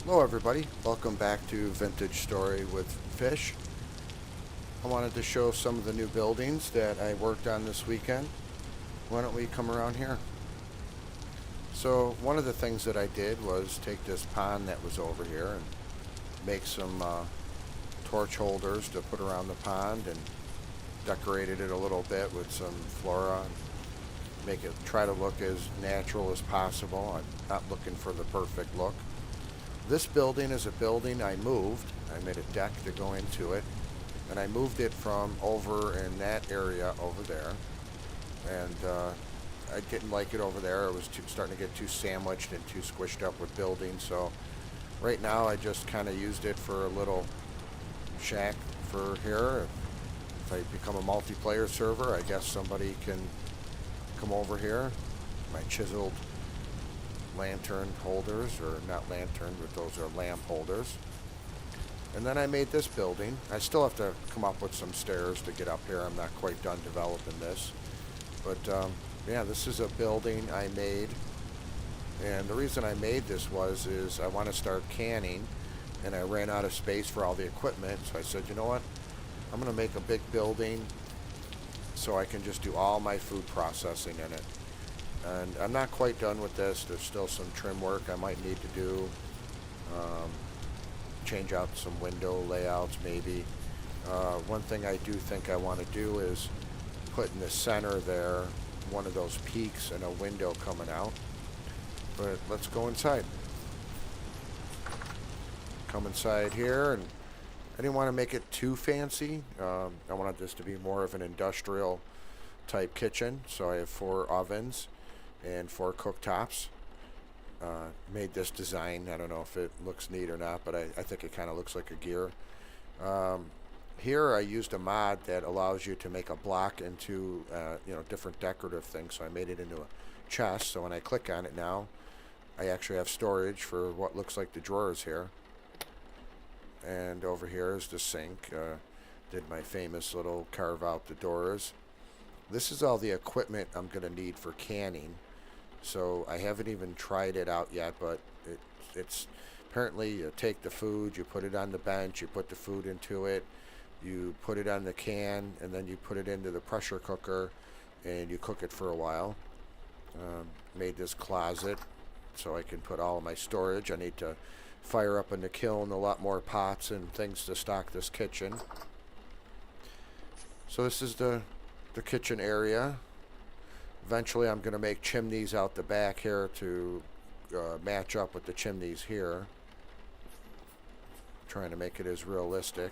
Hello, everybody. Welcome back to Vintage Story with Fish. I wanted to show some of the new buildings that I worked on this weekend. Why don't we come around here? So, one of the things that I did was take this pond that was over here and make some torch holders to put around the pond and decorated it a little bit with some flora and make it try to look as natural as possible. I'm not looking for the perfect look. This building is a building I moved. I made a deck to go into it, and I moved it from over in that area over there. And I didn't like it over there. It was starting to get too sandwiched and too squished up with buildings. So right now I just kind of used it for a little shack for here. If I become a multiplayer server, I guess somebody can come over here. My chiseled lantern holders, or not lantern, but those are lamp holders. And then I made this building. I still have to come up with some stairs to get up here. I'm not quite done developing this. But yeah, this is a building I made. And the reason I made this is I want to start canning, and I ran out of space for all the equipment. So I said, you know what? I'm going to make a big building so I can just do all my food processing in it. And I'm not quite done with this. There's still some trim work I might need to do. Change out some window layouts maybe. One thing I do think I want to do is put in the center there one of those peaks and a window coming out. But let's go inside. Come inside here, and I didn't want to make it too fancy. I wanted this to be more of an industrial type kitchen. So I have 4 ovens and 4 cooktops. Made this design. I don't know if it looks neat or not, but I think it kind of looks like a gear. Here I used a mod that allows you to make a block into different decorative things. So I made it into a chest. So when I click on it now, I actually have storage for what looks like the drawers here. And over here is the sink. Did my famous little carve out the doors. This is all the equipment I'm going to need for canning. So I haven't even tried it out yet, but it's apparently you take the food, you put it on the bench, you put the food into it, you put it on the can, and then you put it into the pressure cooker, and you cook it for a while. Made this closet so I can put all of my storage. I need to fire up in the kiln a lot more pots and things to stock this kitchen. So this is the kitchen area. Eventually I'm going to make chimneys out the back here to match up with the chimneys here. Trying to make it as realistic.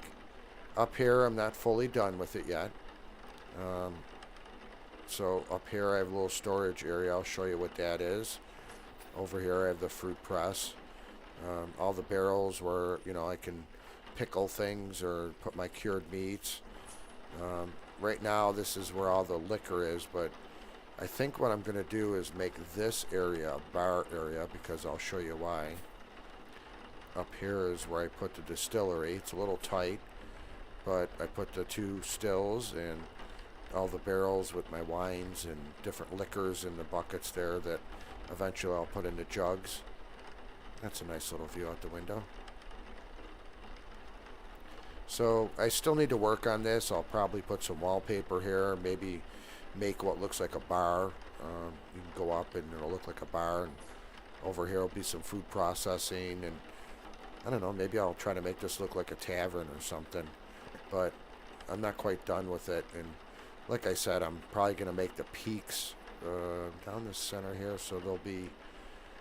Up here I'm not fully done with it yet. So up here I have a little storage area. I'll show you what that is. Over here I have the fruit press. All the barrels where I can pickle things or put my cured meats. Right now this is where all the liquor is, but I think what I'm going to do is make this area a bar area, because I'll show you why. Up here is where I put the distillery. It's a little tight, but I put the 2 stills and all the barrels with my wines and different liquors in the buckets there that eventually I'll put into jugs. That's a nice little view out the window. So I still need to work on this. I'll probably put some wallpaper here, maybe make what looks like a bar. You can go up and it'll look like a bar, and over here will be some food processing, and I don't know, maybe I'll try to make this look like a tavern or something, but I'm not quite done with it. And like I said, I'm probably going to make the peaks down the center here, so there'll be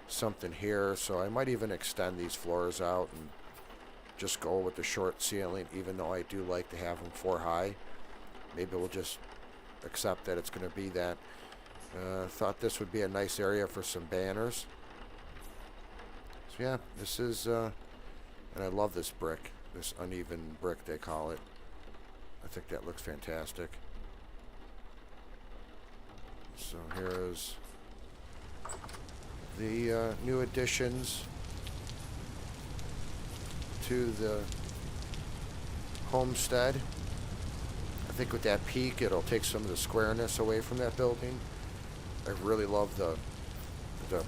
something here. So I might even extend these floors out and just go with the short ceiling, even though I do like to have them 4 high. Maybe we'll just accept that it's going to be that. Thought this would be a nice area for some banners. So yeah, this is and I love this brick, this uneven brick they call it. I think that looks fantastic. So here's the new additions to the homestead. I think with that peak, it'll take some of the squareness away from that building. I really love the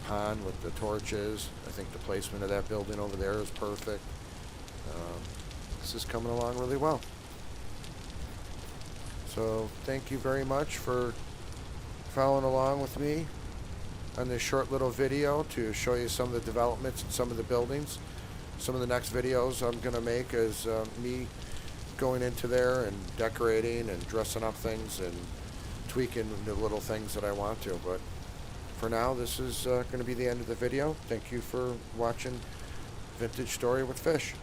pond with the torches. I think the placement of that building over there is perfect. This is coming along really well. So thank you very much for following along with me on this short little video to show you some of the developments and some of the buildings. Some of the next videos I'm going to make is me going into there and decorating and dressing up things and tweaking the little things that I want to. But for now, this is going to be the end of the video. Thank you for watching Vintage Story with Fish.